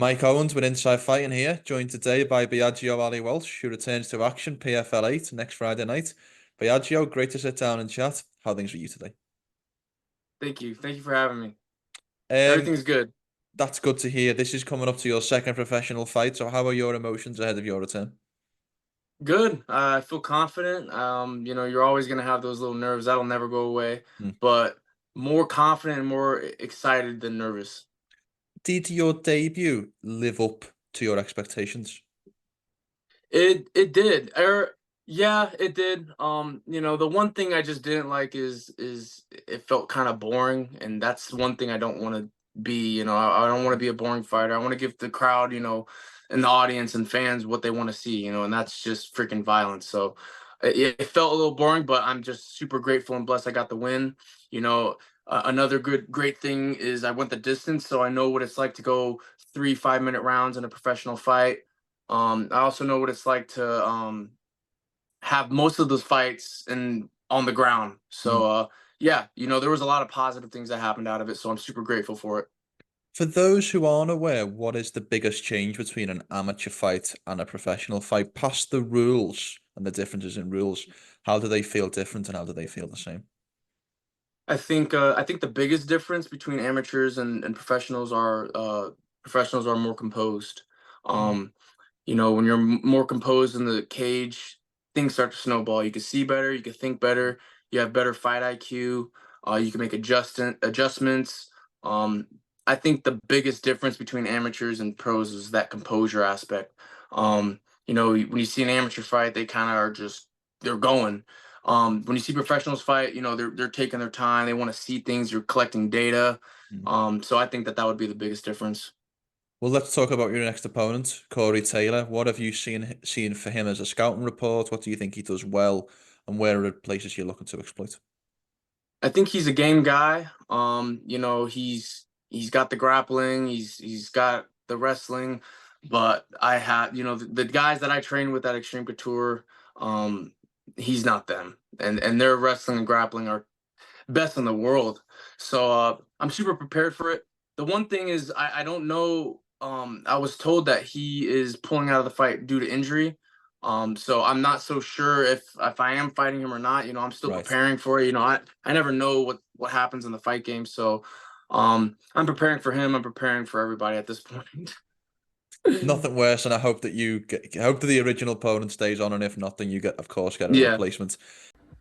Mike Owens with Inside Fighting here, joined today by Biaggio Ali Walsh, who returns to action PFL 8 next Friday night. Biaggio, great to sit down and chat. How are things with you today? Thank you. Thank you for having me. Um, Everything's good. that's good to hear. This is coming up to your second professional fight, so how are your emotions ahead of your return? Good. I feel confident. You're always gonna have those little nerves. That'll never go away. Hmm. But more confident and more excited than nervous. Did your debut live up to your expectations? It did. Yeah, it did. The one thing I just didn't like is it felt kind of boring, and that's one thing I don't want to be. I don't want to be a boring fighter. I want to give the crowd, and the audience and fans what they want to see, and that's just freaking violence. So it felt a little boring, but I'm just super grateful and blessed I got the win. Another great thing is I went the distance, so I know what it's like to go 3 5-minute rounds in a professional fight. I also know what it's like to have most of those fights on the ground. Hmm. So yeah, there was a lot of positive things that happened out of it. So I'm super grateful for it. For those who aren't aware, what is the biggest change between an amateur fight and a professional fight? Past the rules and the differences in rules, how do they feel different and how do they feel the same? I think the biggest difference between amateurs and professionals are more composed. Um, when you're more composed in the cage, things start to snowball. You can see better, you can think better, you have better fight IQ, you can make adjustments. Um, I think the biggest difference between amateurs and pros is that composure aspect. When you see an amateur fight, they kind of are just they're going. When you see professionals fight, they're taking their time. They want to see things. You're collecting data. Mm. So I think that would be the biggest difference. Well, let's talk about your next opponent, Corey Taylor. What have you seen for him as a scouting report? What do you think he does well, and where are the places you're looking to exploit? I think he's a game guy. He's got the grappling, he's got the wrestling, but I had, the guys that I train with at Xtreme Couture, he's not them. And their wrestling and grappling are best in the world. So I'm super prepared for it. The one thing is I don't know. I was told that he is pulling out of the fight due to injury. So I'm not so sure if I am fighting him or not. I'm still Right. preparing for it. I never know what happens in the fight game. So I'm preparing for him. I'm preparing for everybody at this point. Nothing worse, and I hope that I hope that the original opponent stays on, and if not, then you of course, get a Yeah. replacement.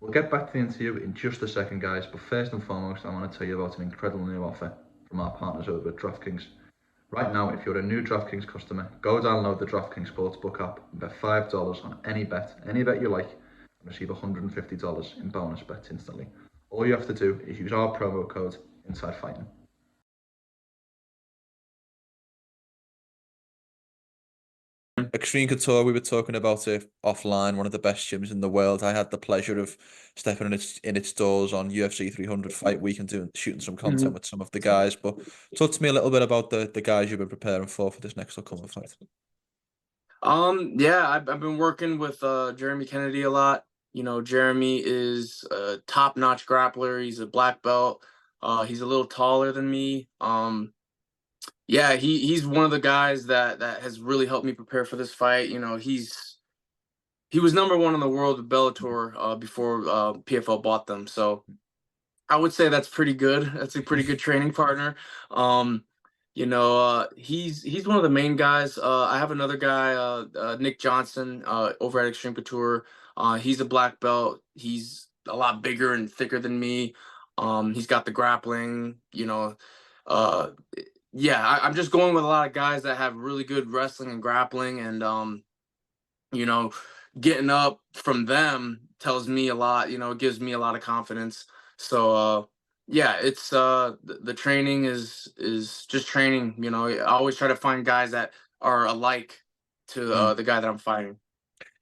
We'll get back to the interview in just a second, guys. But first and foremost, I want to tell you about an incredible new offer from our partners over at DraftKings. Right now, if you're a new DraftKings customer, go download the DraftKings Sportsbook app and bet $5 on any bet you like, and receive $150 in bonus bets instantly. All you have to do is use our promo code InsideFighting. Xtreme Couture, we were talking about it offline, one of the best gyms in the world. I had the pleasure of stepping in its doors on UFC 300 Fight Week and shooting some content Mhm. with some of the guys. But talk to me a little bit about the guys you've been preparing for this next upcoming fight. Yeah, I've been working with Jeremy Kennedy a lot. Jeremy is a top-notch grappler. He's a black belt. He's a little taller than me. Yeah, he's one of the guys that has really helped me prepare for this fight. He was number one in the world with Bellator before PFL bought them. So I would say that's pretty good. That's a pretty good training partner. He's one of the main guys. I have another guy, Nick Johnson, over at Xtreme Couture. He's a black belt. He's a lot bigger and thicker than me. He's got the grappling. Uh, yeah, I'm just going with a lot of guys that have really good wrestling and grappling, and you know, getting up from them tells me a lot. It gives me a lot of confidence. So yeah, it's the training is just training. I always try to find guys that are alike to the guy that I'm fighting.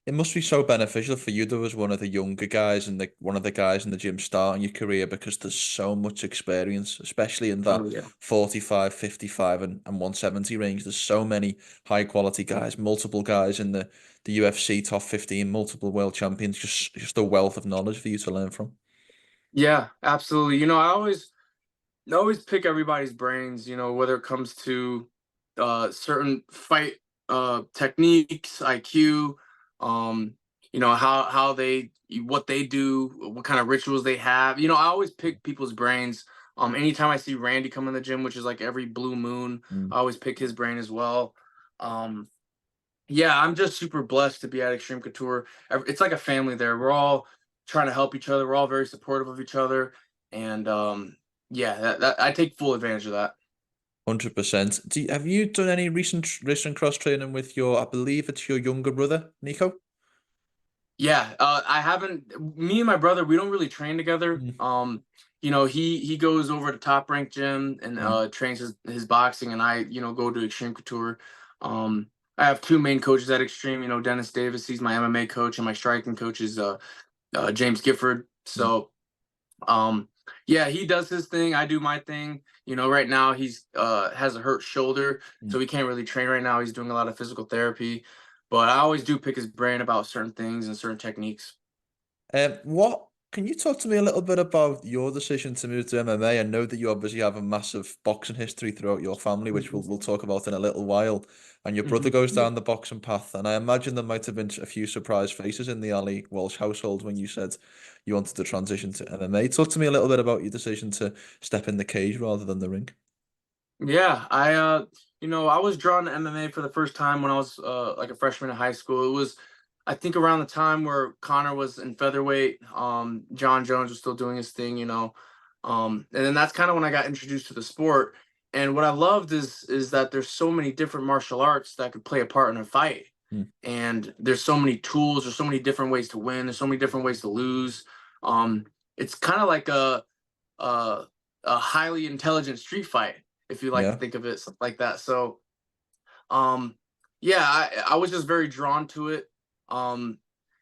It must be so beneficial for you though as one of the younger guys and one of the guys in the gym starting your career because there's so much experience, especially in that Oh yeah. 45, 55 and 170 range. There's so many high quality guys, multiple guys in the UFC top 15, multiple world champions, just a wealth of knowledge for you to learn from. Yeah, absolutely. I always pick everybody's brains, whether it comes to certain fight techniques, IQ, you know, how they what they do, what kind of rituals they have. You know, I always pick people's brains. Anytime I see Randy come in the gym, which is like every blue moon, Mm. I always pick his brain as well. Um, yeah, I'm just super blessed to be at Xtreme Couture. It's like a family there. We're all trying to help each other. We're all very supportive of each other, and yeah, that I take full advantage of that. 100%. Have you done any recent cross training with your, I believe it's your younger brother, Nico? Yeah, I haven't. Me and my brother, we don't really train together. Mm. You know, he goes over to Top Rank Gym and Mm. trains his boxing, and I, you know, go to Xtreme Couture. Um, I have two main coaches at Xtreme. You know, Dennis Davis, he's my MMA coach, and my striking coach is James Gifford. Mm. So, um, yeah, he does his thing. I do my thing. You know, right now he's has a hurt shoulder, Mm. so he can't really train right now. He's doing a lot of physical therapy, but I always do pick his brain about certain things and certain techniques. What can you talk to me a little bit about your decision to move to MMA? I know that you obviously have a massive boxing history throughout your family, which Mhm. we'll talk about in a little while. And your brother Mhm. goes down the boxing path, and I imagine there might have been a few surprise faces in the Ali Walsh household when you said you wanted to transition to MMA. Talk to me a little bit about your decision to step in the cage rather than the ring. Yeah, you know, I was drawn to MMA for the first time when I was like a freshman in high school. It was, I think, around the time where Connor was in featherweight. John Jones was still doing his thing, you know. And then that's kind of when I got introduced to the sport. And what I loved is that there's so many different martial arts that could play a part in a fight. Mm. And there's so many tools, there's so many different ways to win, there's so many different ways to lose. Um, it's kind of like a a highly intelligent street fight, if you like to Yeah. think of it like that. So, um, yeah, I was just very drawn to it. Um,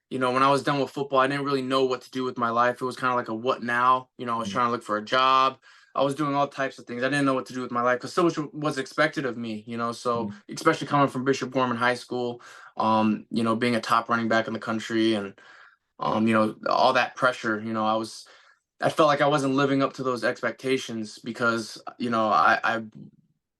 you know, when I was done with football, I didn't really know what to do with my life. It was kind of like a what now? You know, I was Mm. trying to look for a job. I was doing all types of things. I didn't know what to do with my life because so much was expected of me, you know. So, Mm. especially coming from Bishop Gorman High School, you know, being a top running back in the country and you know, all that pressure, you know, I felt like I wasn't living up to those expectations because you know I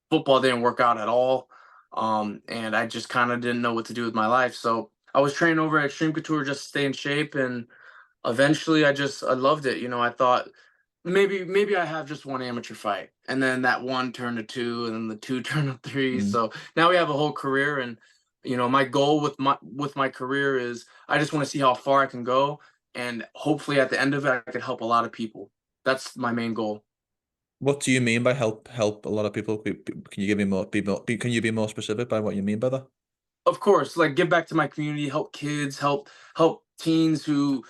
football didn't work out at all, and I just kind of didn't know what to do with my life. So I was training over at Xtreme Couture just to stay in shape, and eventually I loved it. You know, I thought maybe I have just one amateur fight, and then that one turned to two, and then the two turned to three. Mm. So now we have a whole career, and you know my goal with my career is I just want to see how far I can go, and hopefully at the end of it I can help a lot of people. That's my main goal. What do you mean by help a lot of people? Can you give me can you be more specific by what you mean by that? Of course, like give back to my community, help kids, help teens who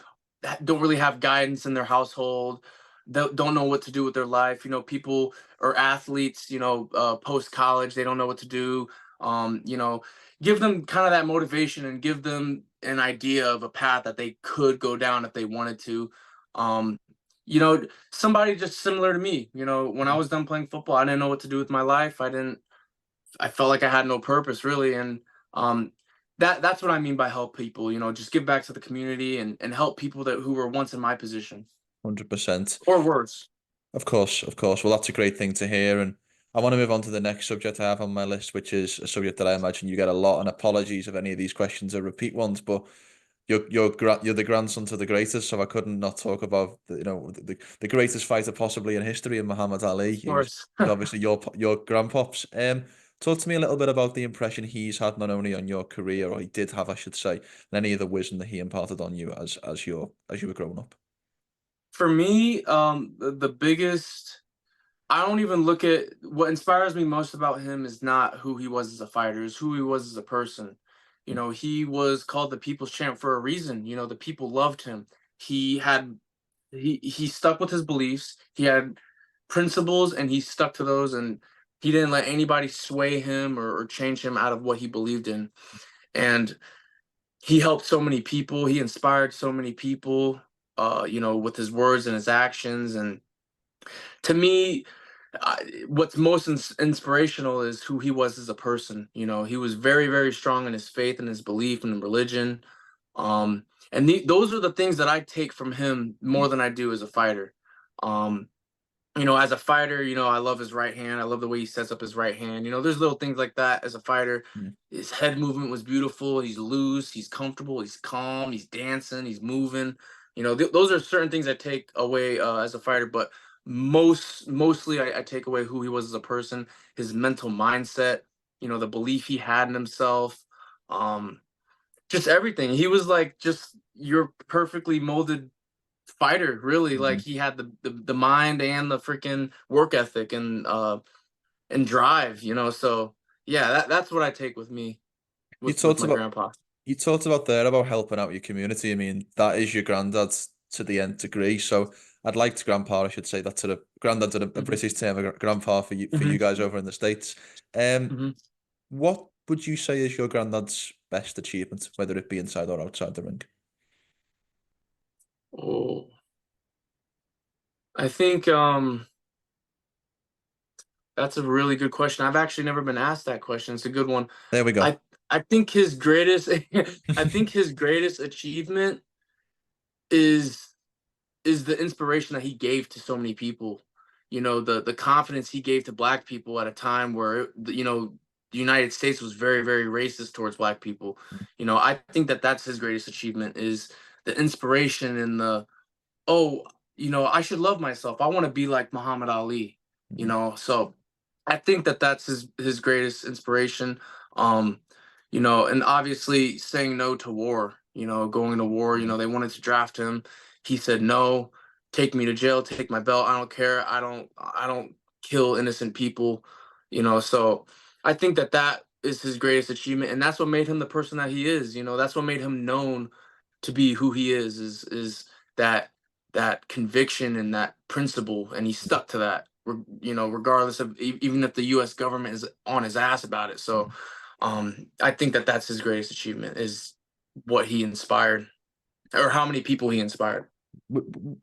don't really have guidance in their household, don't know what to do with their life. You know, people or athletes, you know, post college, they don't know what to do. You know, give them kind of that motivation and give them an idea of a path that they could go down if they wanted to. Um, you know, somebody just similar to me. You know, when I was done playing football, I didn't know what to do with my life. I felt like I had no purpose really, and um, that's what I mean by help people. You know, just give back to the community and help people that who were once in my position 100%. or worse. Of course, of course. Well, that's a great thing to hear. And I want to move on to the next subject I have on my list, which is a subject that I imagine you get a lot. And apologies if any of these questions are repeat ones, but you're the grandson to the greatest, so I couldn't not talk about the greatest fighter possibly in history, in Muhammad Ali. Of course. He's obviously your grandpops. Talk to me a little bit about the impression he's had not only on your career, or he did have, I should say, and any of the wisdom that he imparted on you as you were growing up. For me, the biggest I don't even look at what inspires me most about him is not who he was as a fighter, is who he was as a person. You know, he was called the people's champ for a reason. You know, the people loved him. He had he stuck with his beliefs. He had principles and he stuck to those and he didn't let anybody sway him or change him out of what he believed in. And he helped so many people. He inspired so many people, you know, with his words and his actions. And to me, what's most inspirational is who he was as a person. You know, he was very, very strong in his faith and his belief and in religion. And those are the things that I take from him more than I do as a fighter. Um, as a fighter, I love his right hand. I love the way he sets up his right hand. There's little things like that as a fighter. Mm. His head movement was beautiful. He's loose. He's comfortable. He's calm. He's dancing. He's moving. Those are certain things I take away as a fighter. But mostly, I take away who he was as a person, his mental mindset. The belief he had in himself. Um, just everything. He was like just your perfectly molded fighter, really. Like, Mhm. he had the mind and the freaking work ethic and drive, so yeah, that's what I take with me You with talked my about grandpa. you talked about there about helping out your community. I mean, that is your granddad to the nth degree. So I'd like to grandpa, I should say that to the granddad, a Hmm. British term, grandpa for Hmm. you guys over in the States. Um, Hmm. what would you say is your granddad's best achievement, whether it be inside or outside the ring? Oh, I think that's a really good question. I've actually never been asked that question. It's a good one. There we go. I think his greatest I think his greatest achievement is the inspiration that he gave to so many people. The confidence he gave to Black people at a time where the United States was very, very racist towards Black people. I think that that's his greatest achievement, is the inspiration and oh, I should love myself. I want to be like Muhammad Ali. Mhm. So I think that that's his greatest inspiration. Um, and obviously saying no to war. Going to war. Mhm. They wanted to draft him. He said no. Take me to jail. Take my belt. I don't care. I don't kill innocent people. So I think that that is his greatest achievement, and that's what made him the person that he is. That's what made him known to be who he is. Is that conviction and that principle, and he stuck to that. Regardless of even if the U.S. government is on his ass about it. So, Mhm. I think that that's his greatest achievement, is what he inspired, or how many people he inspired.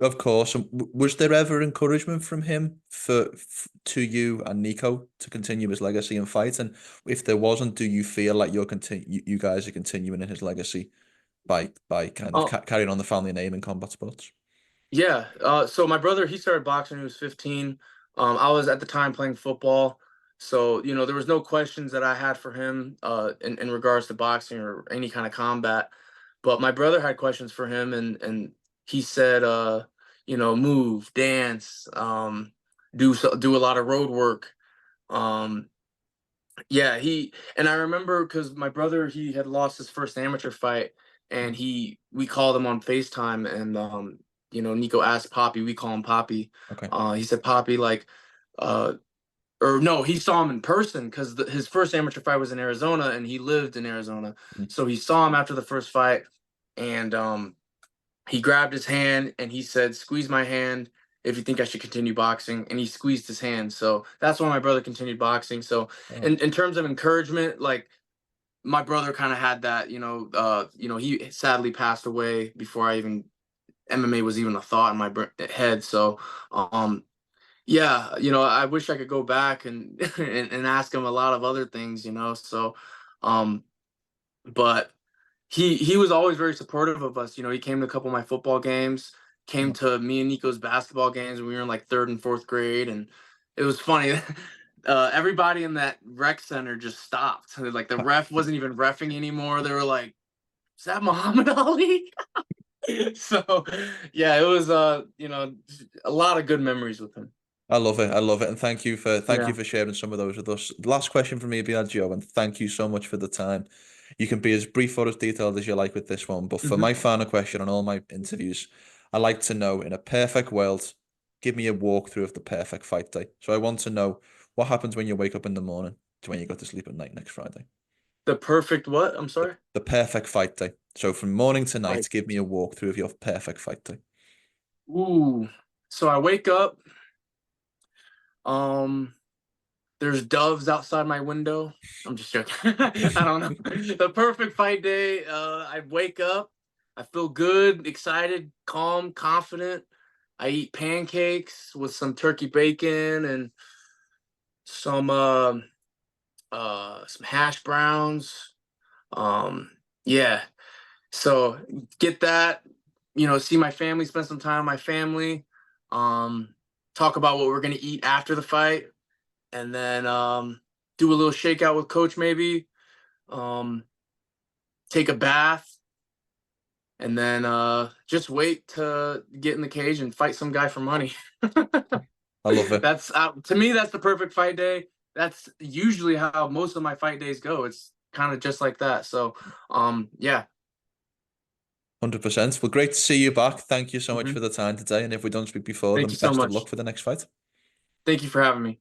Of course. And was there ever encouragement from him to you and Nico to continue his legacy and fight? And if there wasn't, do you feel like you guys are continuing in his legacy by kind of Oh, carrying on the family name in combat sports? yeah. So my brother, he started boxing when he was 15. I was at the time playing football. So, there was no questions that I had for him in regards to boxing or any kind of combat. But my brother had questions for him, and he said, move, dance, do a lot of road work. Um, yeah, and I remember because my brother, he had lost his first amateur fight, and we called him on FaceTime, and Nico asked Poppy, we call him Poppy. Okay. He said, Poppy, like, uh or no, he saw him in person because his first amateur fight was in Arizona, and he lived in Arizona. Mm. So he saw him after the first fight, and he grabbed his hand and he said, "Squeeze my hand if you think I should continue boxing." And he squeezed his hand. So that's why my brother continued boxing. So Oh, in terms of encouragement, like, my brother kind of had that, he sadly passed away before I even MMA was even a thought in my head. So um yeah, I wish I could go back and and ask him a lot of other things, so um but he was always very supportive of us. He came to a couple of my football games, came oh. to me and Nico's basketball games when we were in like third and fourth grade, and it was funny. Everybody in that rec center just stopped. Like, the ref wasn't even reffing anymore. They were like, "Is that Muhammad Ali?" So yeah, it was a lot of good memories with him. I love it. I love it. And thank you Yeah. for sharing some of those with us. Last question from me, Biaggio, and thank you so much for the time. You can be as brief or as detailed as you like with this one, but for Hmm. my final question on all my interviews, I like to know, in a perfect world, give me a walkthrough of the perfect fight day. So I want to know what happens when you wake up in the morning to when you go to sleep at night next Friday. The perfect what? I'm sorry. The perfect fight day. So from morning to night, Like, give me a walkthrough of your perfect fight day. ooh. So I wake up. Um, there's doves outside my window. I'm just joking. I don't know. The perfect fight day. I wake up. I feel good, excited, calm, confident. I eat pancakes with some turkey bacon and some some hash browns. Um, yeah. So get that. See my family, spend some time with my family. Um, talk about what we're gonna eat after the fight, and then do a little shakeout with coach maybe, um, take a bath, and then just wait to get in the cage and fight some guy for money. I love it. That's to me, that's the perfect fight day. That's usually how most of my fight days go. It's kind of just like that. So, yeah. 100%. Well, great to see you back. Thank you so much Mhm. for the time today. And if we don't speak before, Thank then you so best of much. luck for the next fight. Thank you for having me.